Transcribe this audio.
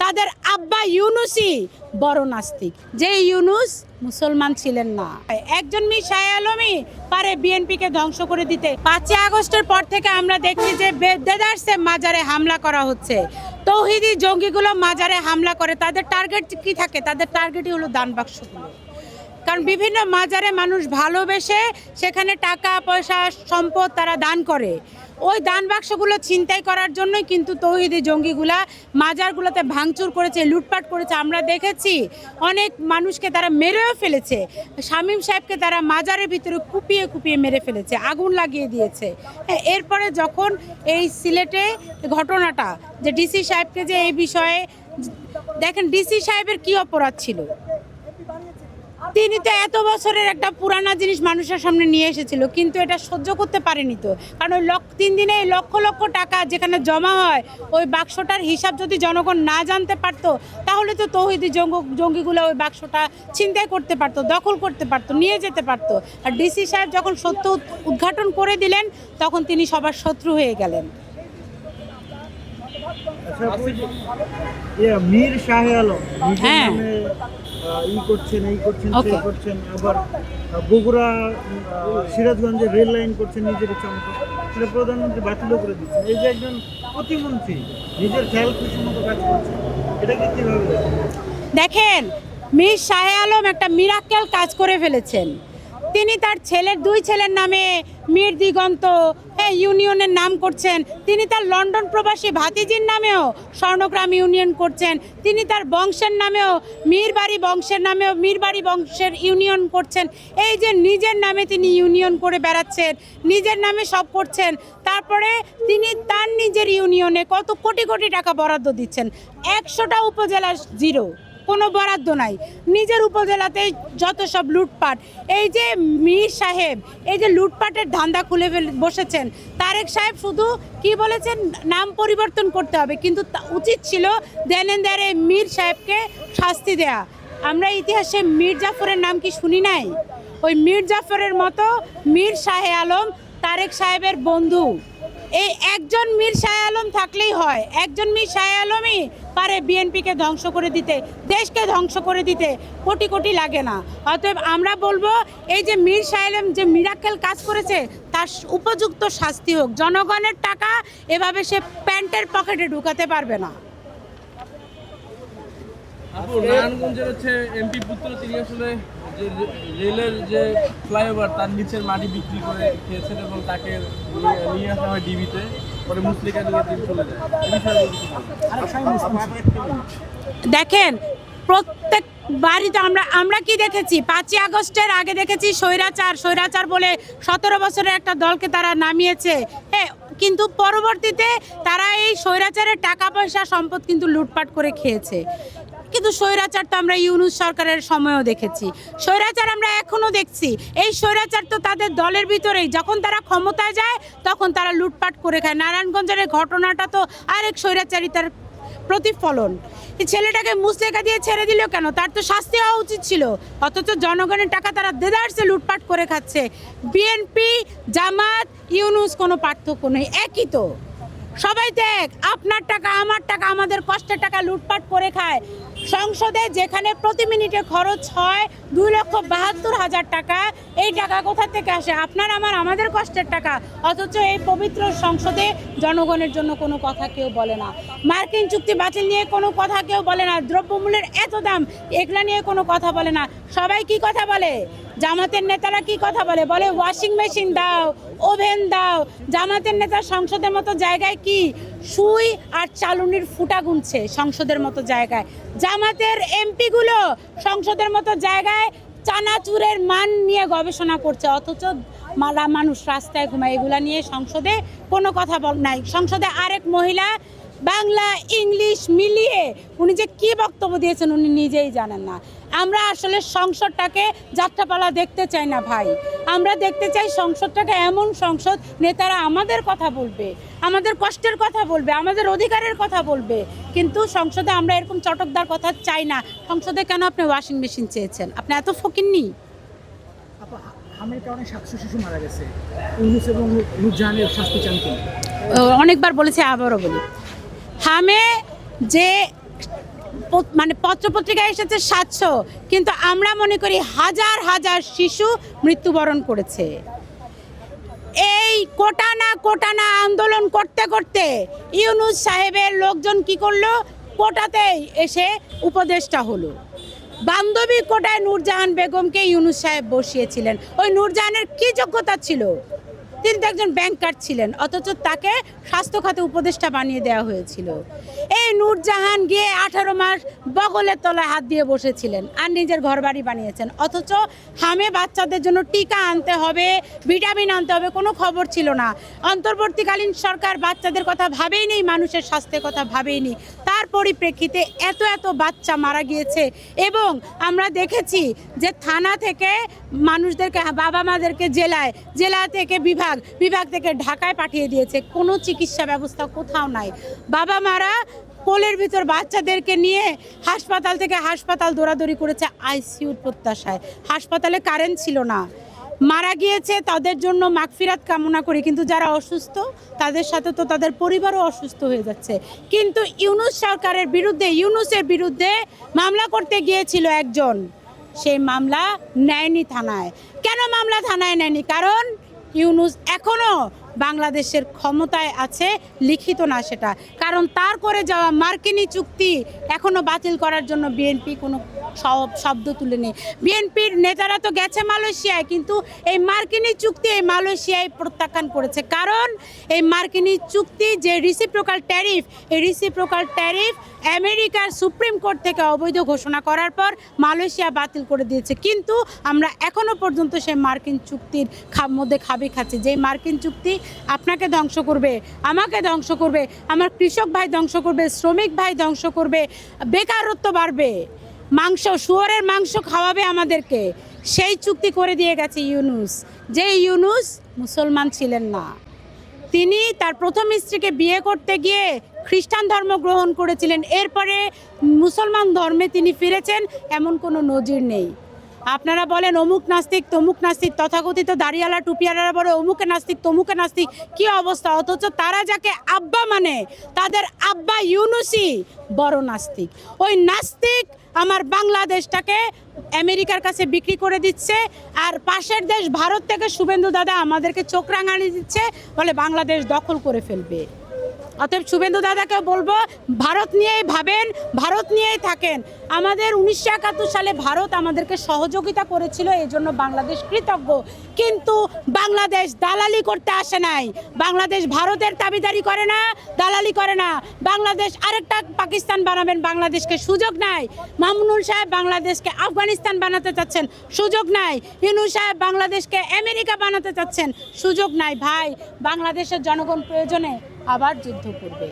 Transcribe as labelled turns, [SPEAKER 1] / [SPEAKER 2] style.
[SPEAKER 1] তাদের আব্বা ইউনুসই বড় নাস্তিক, যে ইউনুস মুসলমান ছিলেন না। একজন মীর শাহ আলমই পারে বিএনপিকে ধ্বংস করে দিতে। 5ই আগস্টের পর থেকে আমরা দেখছি যে দেদারসে মাজারে হামলা করা হচ্ছে। তৌহিদি জঙ্গিগুলো মাজারে হামলা করে, তাদের টার্গেট কি থাকে? তাদের টার্গেটই হলো দান বাক্সগুলো। কারণ বিভিন্ন মাজারে মানুষ ভালোবেসে সেখানে টাকা পয়সা সম্পদ তারা দান করে। ওই দান বাক্সগুলো ছিনতাই করার জন্যই কিন্তু তৌহিদি জঙ্গিগুলা মাজারগুলোতে ভাঙচুর করেছে, লুটপাট করেছে। আমরা দেখেছি অনেক মানুষকে তারা মেরেও ফেলেছে। শামীম সাহেবকে তারা মাজারের ভিতরে কুপিয়ে কুপিয়ে মেরে ফেলেছে, আগুন লাগিয়ে দিয়েছে। এরপরে যখন এই সিলেটে ঘটনাটা, যে ডিসি সাহেবকে যে এই বিষয়ে দেখেন, ডিসি সাহেবের কি অপরাধ ছিল? তিনি তো এত বছরের একটা পুরানা জিনিস মানুষের সামনে নিয়ে এসেছিল, কিন্তু এটা সহ্য করতে পারেনি তো। কারণ ওই 3 দিনে লক্ষ লক্ষ টাকা যেখানে জমা হয়, ওই বাক্সটার হিসাব যদি জনগণ না জানতে পারতো, তাহলে তো তৌহিদি জঙ্গিগুলো ওই বাক্সটা ছিনতাই করতে পারতো, দখল করতে পারতো, নিয়ে যেতে পারতো। আর ডিসি সাহেব যখন সত্য উদ্ঘাটন করে দিলেন, তখন তিনি সবার শত্রু হয়ে গেলেন।
[SPEAKER 2] মীর শাহ আলম করছেন, আবার বগুড়া সিরাজগঞ্জে রেল লাইন করছেন নিজের ইচ্ছা মতো, সেটা প্রধানমন্ত্রী বাতিলও করে দিচ্ছেন। এই যে একজন প্রতিমন্ত্রী নিজের খেয়াল খুশি মতো কাজ করছেন, এটাকে কিভাবে
[SPEAKER 1] দেখেন? মীর শাহ আলম একটা মিরাক্কেল কাজ করে ফেলেছেন। তিনি তার দুই ছেলের নামে মীর দিগন্ত ইউনিয়নের নাম করছেন। তিনি তার লন্ডন প্রবাসী ভাতিজির নামেও স্বর্ণগ্রাম ইউনিয়ন করছেন। তিনি তার বংশের নামেও মীরবাড়ি বংশের ইউনিয়ন করছেন। এই যে নিজের নামে তিনি ইউনিয়ন করে বেড়াচ্ছেন, নিজের নামে সব করছেন। তারপরে তিনি তার নিজের ইউনিয়নে কত কোটি কোটি টাকা বরাদ্দ দিচ্ছেন। 100টা উপজেলা জিরো, কোনো বরাদ্দ নাই। নিজের উপজেলাতেই যত সব লুটপাট। এই যে মীর সাহেব এই যে লুটপাটের ধান্দা খুলে বসেছেন, তারেক সাহেব শুধু কি বলেছেন, নাম পরিবর্তন করতে হবে, কিন্তু উচিত ছিল দেনেন্দারে মীর সাহেবকে শাস্তি দেয়া। আমরা ইতিহাসে মীর জাফরের নাম কি শুনি নাই? ওই মীর জাফরের মতো মীর শাহ আলম তারেক সাহেবের বন্ধু। এই একজন মীর শাহ আলম থাকলেই হয়, একজন মীর শাহ আলমই পারে বিএনপিকে ধ্বংস করে দিতে, দেশকে ধ্বংস করে দিতে। কোটি কোটি লাগে না। অতএব আমরা বলবো, এই যে মীর শাহ আলম যে মিরাক্কেল কাজ করেছে, তার উপযুক্ত শাস্তি হোক। জনগণের টাকা এভাবে সে প্যান্টের পকেটে ঢুকাতে পারবে না।
[SPEAKER 3] নারায়ণগঞ্জের এমপি পুত্র, তিনি আসলে রেলের যে ফ্লাইওভার তার নিচের মাটি বিক্রি করে খেয়েছেন এবং তাকে নিয়ে আসা হয় ডিবিতে, পরে মুসলিকা নিয়ে তিনি চলে যায়।
[SPEAKER 1] দেখেন, প্রত্যেক বাড়িতে আমরা কি দেখেছি? 5ই আগস্টের আগে দেখেছি স্বৈরাচার বলে 17 বছরের একটা দলকে তারা নামিয়েছে। কিন্তু পরবর্তীতে তারা এই স্বৈরাচারের টাকা পয়সা সম্পদ কিন্তু লুটপাট করে খেয়েছে। কিন্তু স্বৈরাচার তো আমরা ইউনূস সরকারের সময়ও দেখেছি, স্বৈরাচার আমরা এখনও দেখছি। এই স্বৈরাচার তো তাদের দলের ভিতরেই, যখন তারা ক্ষমতায় যায় তখন তারা লুটপাট করে খায়। নারায়ণগঞ্জের ঘটনাটা তো আরেক স্বৈরাচারিতার প্রতিফলন। এই ছেলেটাকে মুসলেকা দিয়ে ছেড়ে দিল কেন? তার তো শাস্তি হওয়া উচিত ছিল। অথচ জনগণের টাকা তারা দেদারসে লুটপাট করে খাচ্ছে। বিএনপি, জামাত, ইউনূস কোনো পার্থক্য নেই, একই তো। সবাই দেখ, আপনার টাকা আমার টাকা, আমাদের কষ্টের টাকা লুটপাট করে খায়। সংসদে যেখানে প্রতি মিনিটে খরচ হয় 2,72,000 টাকা, এই টাকা কোথা থেকে আসে? আপনার আমাদের কষ্টের টাকা। অথচ এই পবিত্র সংসদে জনগণের জন্য কোনো কথা কেউ বলে না। মার্কিন চুক্তি বাতিল নিয়ে কোনো কথা কেউ বলে না। দ্রব্যমূল্যের এত দাম, এগুলা নিয়ে কোনো কথা বলে না। সবাই কি কথা বলে? জামাতের নেতারা কি কথা বলে? বলে ওয়াশিং মেশিন দাও, ওভেন দাও। জামাতের নেতা সংসদের মতো জায়গায় কি সুই আর চালুনির ফুটা গুনছে? সংসদের মতো জায়গায় জামাতের এমপিগুলো সংসদের মতো জায়গায় চানাচুরের মান নিয়ে গবেষণা করছে। অথচ মানুষ রাস্তায় ঘুমায়। এগুলা নিয়ে সংসদে কোনো কথা নাই। সংসদে আরেক মহিলা বাংলা ইংলিশ মিলিয়ে উনি যে কী বক্তব্য দিয়েছেন উনি নিজেই জানেন না। আমরা আসলে সংসদটাকে যাত্রাপালা দেখতে চাই না ভাই। আমরা দেখতে চাই সংসদটাকে এমন সংসদ, নেতারা আমাদের কথা বলবে, আমাদের কষ্টের কথা বলবে, আমাদের অধিকারের কথা বলবে। কিন্তু সংসদে আমরা এরকম চটকদার কথা চাই না। সংসদে কেন আপনি ওয়াশিং মেশিন চেয়েছেন? আপনি এত ফকিন্নি?
[SPEAKER 2] হামের কারণে 700 শিশু মারা গেছে। ইউনূস এবং নূরজাহানের শাস্তি চান কি?
[SPEAKER 1] অনেকবার বলেছে, আবারও বলি, হামে যে মানে পত্রপত্রিকায় এসেছে 700, কিন্তু আমরা মনে করি হাজার হাজার শিশু মৃত্যুবরণ করেছে। এই কোটা না আন্দোলন করতে করতে ইউনূস সাহেবের লোকজন কি করলো, কোটাতেই এসে উপদেষ্টা হলো। বান্ধবী কোটায় নূরজাহান বেগমকে ইউনূস সাহেব বসিয়েছিলেন। ওই নূরজাহানের কি যোগ্যতা ছিল? তিনি তো একজন ব্যাংকার ছিলেন, অথচ তাকে স্বাস্থ্য খাতে উপদেষ্টা বানিয়ে দেওয়া হয়েছিল। এই নূরজাহান গিয়ে 18 মাস বগলের তলায় হাত দিয়ে বসেছিলেন আর নিজের ঘরবাড়ি বানিয়েছেন, অথচ হামে বাচ্চাদের জন্য টিকা আনতে হবে, ভিটামিন আনতে হবে, কোনো খবর ছিল না। অন্তর্বর্তীকালীন সরকার বাচ্চাদের কথা ভাবেই নেই, মানুষের স্বাস্থ্যের কথা ভাবেই নেই। তার পরিপ্রেক্ষিতে এত এত বাচ্চা মারা গিয়েছে এবং আমরা দেখেছি যে থানা থেকে মানুষদেরকে, বাবা মাদেরকে জেলা থেকে বিভাগ থেকে ঢাকায় পাঠিয়ে দিয়েছে। কোনো চিকিৎসা ব্যবস্থা কোথাও নাই। বাবা মারা কোলের ভিতর বাচ্চাদেরকে নিয়ে হাসপাতাল থেকে হাসপাতাল দৌড়াদৌড়ি করেছে আইসিইউর প্রত্যাশায়। হাসপাতালে কারেন্ট ছিল না, মারা গিয়েছে। তাদের জন্য মাগফিরাত কামনা করি, কিন্তু যারা অসুস্থ তাদের সাথে তো তাদের পরিবারও অসুস্থ হয়ে যাচ্ছে। কিন্তু ইউনূস সরকারের বিরুদ্ধে, ইউনূসের বিরুদ্ধে মামলা করতে গিয়েছিল একজন, সেই মামলা নেয়নি থানায়। কেন মামলা থানায় নেয়নি? কারণ ইউনূস এখনও বাংলাদেশের ক্ষমতায় আছে, লিখিত না সেটা। কারণ তার করে যাওয়া মার্কিনী চুক্তি এখনও বাতিল করার জন্য বিএনপি কোনো শব্দ তুলেনি। বিএনপির নেতারা তো গেছে মালয়েশিয়ায়, কিন্তু এই মার্কিনী চুক্তি এই মালয়েশিয়ায় প্রত্যাখ্যান করেছে। কারণ এই মার্কিনী চুক্তি যে রিসিপ্রোকাল ট্যারিফ, এই রিসিপ্রোকাল ট্যারিফ আমেরিকার সুপ্রিম কোর্ট থেকে অবৈধ ঘোষণা করার পর মালয়েশিয়া বাতিল করে দিয়েছে। কিন্তু আমরা এখনও পর্যন্ত সেই মার্কিন চুক্তির মধ্যে খাবি খাচ্ছি, যেই মার্কিন চুক্তি আপনাকে ধ্বংস করবে, আমাকে ধ্বংস করবে, আমার কৃষক ভাই ধ্বংস করবে, শ্রমিক ভাই ধ্বংস করবে, বেকারত্ব বাড়বে, শুয়োরের মাংস খাওয়াবে আমাদেরকে। সেই চুক্তি করে দিয়ে গেছে ইউনূস। যে ইউনূস মুসলমান ছিলেন না, তিনি তার প্রথম স্ত্রীকে বিয়ে করতে গিয়ে খ্রিস্টান ধর্ম গ্রহণ করেছিলেন, এরপরে মুসলমান ধর্মে তিনি ফিরেছেন, এমন কোনো নজির নেই। আপনারা বলেন অমুক নাস্তিক তমুক নাস্তিক, তথাকথিত দাড়িওয়ালা টুপিওয়ালারা বলে অমুকে নাস্তিক তমুকে নাস্তিক, কী অবস্থা! অথচ তারা যাকে আব্বা মানে তাদের আব্বা ইউনূসই বড় নাস্তিক। ওই নাস্তিক আমার বাংলাদেশটাকে আমেরিকার কাছে বিক্রি করে দিচ্ছে, আর পাশের দেশ ভারত থেকে শুভেন্দু দাদা আমাদেরকে চোখ রাঙানি দিচ্ছে, বলে বাংলাদেশ দখল করে ফেলবে। অতএব শুভেন্দু দাদাকে বলবো, ভারত নিয়েই ভাবেন, ভারত নিয়েই থাকেন। আমাদের 1971 সালে ভারত আমাদেরকে সহযোগিতা করেছিল, এই জন্য বাংলাদেশ কৃতজ্ঞ। কিন্তু বাংলাদেশ দালালি করতে আসে নাই। বাংলাদেশ ভারতের দাবিদারি করে না, দালালি করে না। বাংলাদেশ আরেকটা পাকিস্তান বানাবেন, বাংলাদেশকে সুযোগ নাই। মামুনুল সাহেব বাংলাদেশকে আফগানিস্তান বানাতে চাচ্ছেন, সুযোগ নাই। ইউনূস সাহেব বাংলাদেশকে আমেরিকা বানাতে চাচ্ছেন, সুযোগ নাই। ভাই, বাংলাদেশের জনগণ প্রয়োজনে আবার যুদ্ধ করবে।